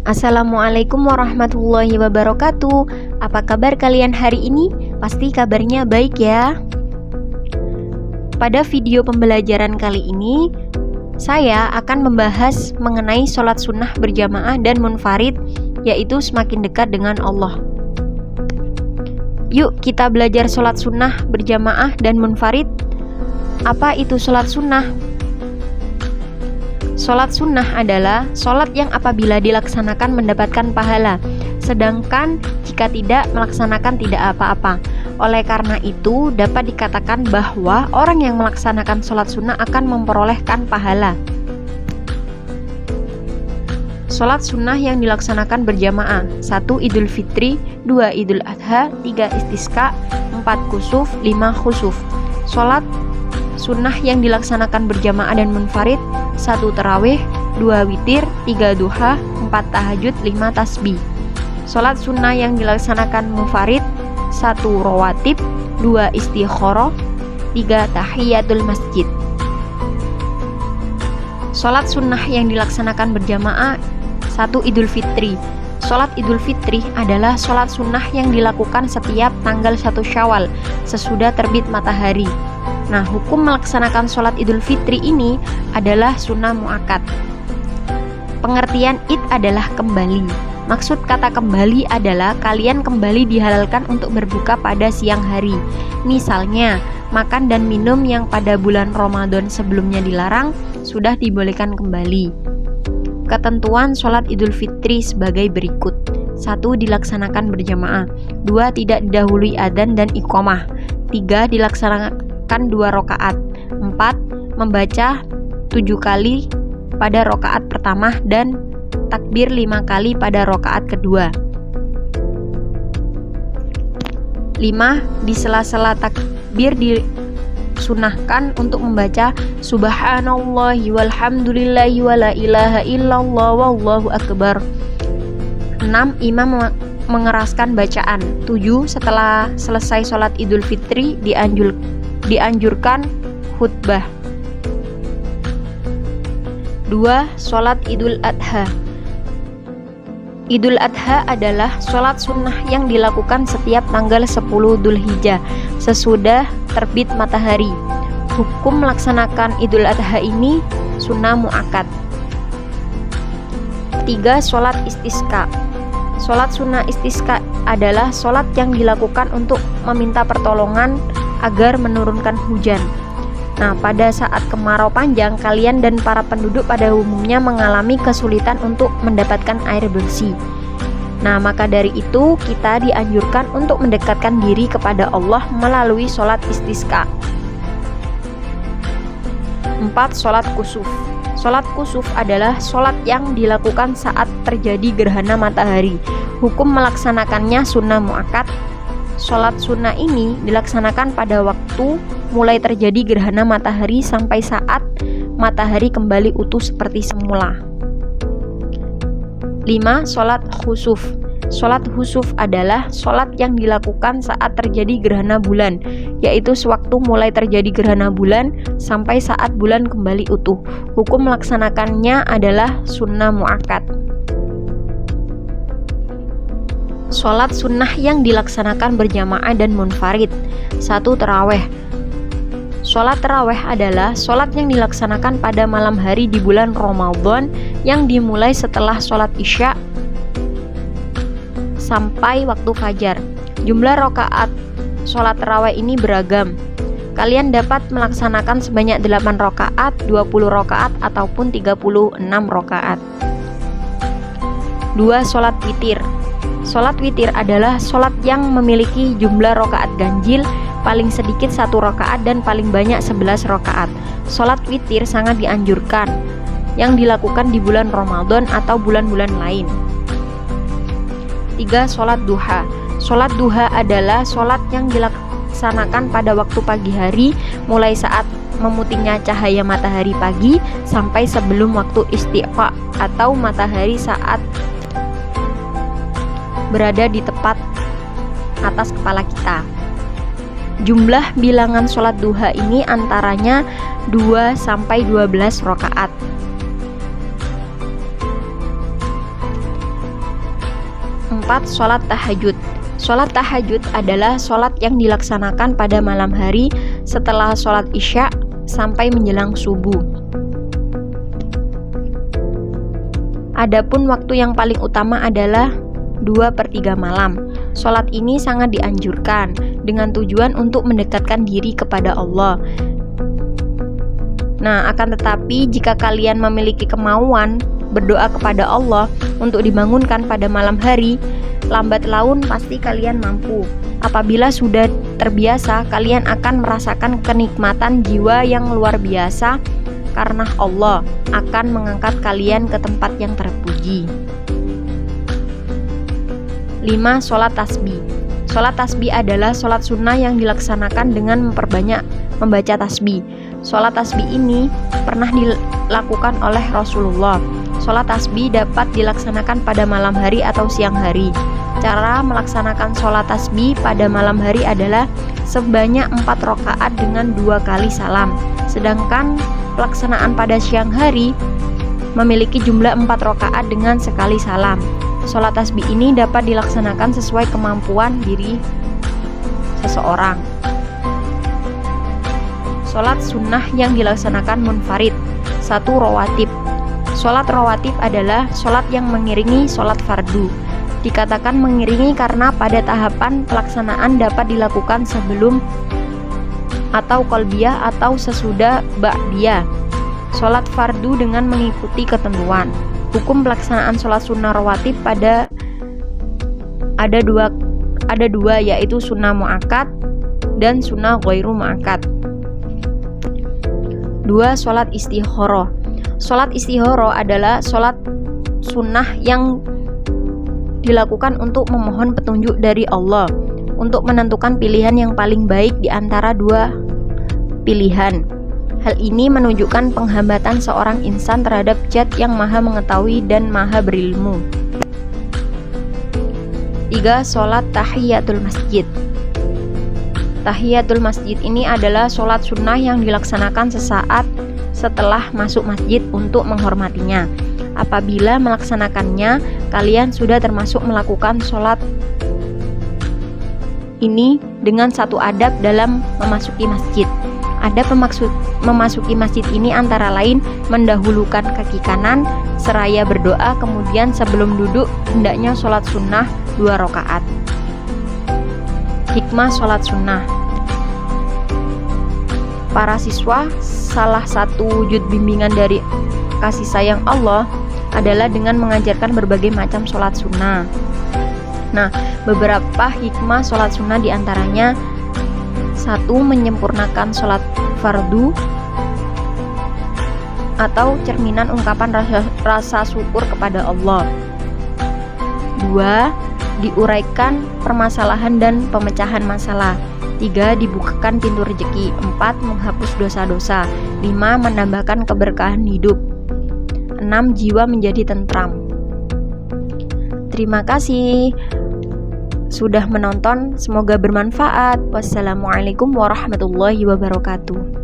Assalamualaikum warahmatullahi wabarakatuh. Apa kabar kalian hari ini? Pasti kabarnya baik ya. Pada video pembelajaran kali ini, saya akan membahas mengenai sholat sunnah berjamaah dan munfarid, yaitu semakin dekat dengan Allah. Yuk kita belajar sholat sunnah berjamaah dan munfarid. Apa itu sholat sunnah? Sholat sunnah adalah sholat yang apabila dilaksanakan mendapatkan pahala, sedangkan jika tidak melaksanakan tidak apa-apa. Oleh karena itu, dapat dikatakan bahwa orang yang melaksanakan sholat sunnah akan memperolehkan pahala. Sholat sunnah yang dilaksanakan berjamaah: 1. Idul Fitri, 2. Idul Adha, 3. Istisqa, 4. Kusuf, 5. Khusuf. Sholat sunnah yang dilaksanakan berjamaah dan munfarid: 1. Tarawih, 2. Witir, 3. Duha, 4. Tahajud, 5. Tasbih. Sholat sunnah yang dilaksanakan munfarid: 1. Rawatib, 2. Istikharah, 3. Tahiyatul masjid. Sholat sunnah yang dilaksanakan berjamaah: 1. Idul Fitri. Sholat Idul Fitri adalah sholat sunnah yang dilakukan setiap tanggal 1 Syawal sesudah terbit matahari. Nah, hukum melaksanakan sholat Idul Fitri ini adalah sunnah muakkad. Pengertian id adalah kembali. Maksud kata kembali adalah kalian kembali dihalalkan untuk berbuka pada siang hari. Misalnya, makan dan minum yang pada bulan Ramadan sebelumnya dilarang, sudah dibolehkan kembali. Ketentuan sholat Idul Fitri sebagai berikut: 1. Dilaksanakan berjamaah, 2. Tidak didahului adzan dan iqamah, 3. Dilaksanakan 2 rakaat, 4. Membaca 7 kali pada rakaat pertama dan takbir 5 kali pada rakaat kedua. 5. Di sela-sela takbir disunahkan untuk membaca subhanallahi walhamdulillahi wala ilaha illallah wallahu akbar. 6. Imam mengeraskan bacaan. 7. Setelah selesai sholat Idul Fitri dianjurkan khutbah. 2. Sholat Idul Adha. Idul Adha adalah sholat sunnah yang dilakukan setiap tanggal 10 Dzulhijjah sesudah terbit matahari. Hukum melaksanakan Idul Adha ini sunnah muakkad. 3. Sholat Istisqa. Sholat sunnah istisqa adalah sholat yang dilakukan untuk meminta pertolongan agar menurunkan hujan. Nah, pada saat kemarau panjang, kalian dan para penduduk pada umumnya mengalami kesulitan untuk mendapatkan air bersih. Nah, maka dari itu kita dianjurkan untuk mendekatkan diri kepada Allah melalui sholat istisqa. 4. Sholat kusuf. Sholat kusuf adalah sholat yang dilakukan saat terjadi gerhana matahari. Hukum melaksanakannya sunnah muakkad. Sholat sunnah ini dilaksanakan pada waktu mulai terjadi gerhana matahari sampai saat matahari kembali utuh seperti semula. 5. Sholat khusuf. Sholat khusuf adalah sholat yang dilakukan saat terjadi gerhana bulan, yaitu sewaktu mulai terjadi gerhana bulan sampai saat bulan kembali utuh. Hukum melaksanakannya adalah sunnah muakkad. Sholat sunnah yang dilaksanakan berjamaah dan munfarid. 1. Tarawih. Sholat tarawih adalah sholat yang dilaksanakan pada malam hari di bulan Ramadan yang dimulai setelah sholat isya sampai waktu fajar. Jumlah rakaat sholat tarawih ini beragam. Kalian dapat melaksanakan sebanyak 8 rakaat, 20 rakaat, ataupun 36 rakaat. 2. Sholat witir. Sholat witir adalah sholat yang memiliki jumlah rakaat ganjil, paling sedikit 1 rakaat dan paling banyak 11 rakaat. Sholat witir sangat dianjurkan yang dilakukan di bulan Ramadan atau bulan-bulan lain. 3. Sholat duha. Sholat duha adalah sholat yang dilaksanakan pada waktu pagi hari, mulai saat memutihnya cahaya matahari pagi sampai sebelum waktu istiqa atau matahari saat berada di tepat atas kepala kita. Jumlah bilangan sholat duha ini antaranya 2 sampai 12 rakaat. keempat, sholat tahajud. Sholat tahajud adalah sholat yang dilaksanakan pada malam hari setelah sholat isya sampai menjelang subuh. Adapun waktu yang paling utama adalah 2/3 malam. Sholat ini sangat dianjurkan dengan tujuan untuk mendekatkan diri kepada Allah. Nah, akan tetapi jika kalian memiliki kemauan berdoa kepada Allah untuk dibangunkan pada malam hari, lambat laun pasti kalian mampu. Apabila sudah terbiasa, kalian akan merasakan kenikmatan jiwa yang luar biasa karena Allah akan mengangkat kalian ke tempat yang terpuji. 5. Sholat tasbih. Sholat tasbih adalah sholat sunnah yang dilaksanakan dengan memperbanyak membaca tasbih. Sholat tasbih ini pernah dilakukan oleh Rasulullah. Sholat tasbih dapat dilaksanakan pada malam hari atau siang hari. Cara melaksanakan sholat tasbih pada malam hari adalah sebanyak 4 rakaat dengan 2 kali salam. Sedangkan pelaksanaan pada siang hari memiliki jumlah 4 rakaat dengan sekali salam. Sholat tasbih ini dapat dilaksanakan sesuai kemampuan diri seseorang. Sholat sunnah yang dilaksanakan munfarid. 1. Rawatib. Sholat rawatib adalah sholat yang mengiringi sholat fardu. Dikatakan mengiringi karena pada tahapan pelaksanaan dapat dilakukan sebelum atau qalbiyah atau sesudah ba'diyah. Sholat fardu dengan mengikuti ketentuan. Hukum pelaksanaan sholat sunnah rawatib ada dua yaitu sunnah muakkad dan sunnah ghairu muakkad. 2. Sholat istikharah. Sholat istikharah adalah sholat sunnah yang dilakukan untuk memohon petunjuk dari Allah untuk menentukan pilihan yang paling baik di antara 2 pilihan. Hal ini menunjukkan penghambatan seorang insan terhadap Zat yang maha mengetahui dan maha berilmu. 3. Sholat tahiyatul masjid. Tahiyatul masjid ini adalah sholat sunnah yang dilaksanakan sesaat setelah masuk masjid untuk menghormatinya. Apabila melaksanakannya, kalian sudah termasuk melakukan sholat ini dengan satu adab dalam memasuki masjid. Adab memasuki masjid ini antara lain mendahulukan kaki kanan seraya berdoa, kemudian sebelum duduk hendaknya sholat sunnah 2 rakaat. Hikmah sholat sunnah. Para siswa, salah satu wujud bimbingan dari kasih sayang Allah adalah dengan mengajarkan berbagai macam sholat sunnah. Nah, beberapa hikmah sholat sunnah diantaranya: 1. Menyempurnakan sholat fardu atau cerminan ungkapan rasa syukur kepada Allah. 2. Diuraikan permasalahan dan pemecahan masalah. 3. Dibukakan pintu rezeki. 4. Menghapus dosa-dosa. 5. Menambahkan keberkahan hidup. 6. Jiwa menjadi tentram. Terima kasih sudah menonton, semoga bermanfaat. Wassalamualaikum warahmatullahi wabarakatuh.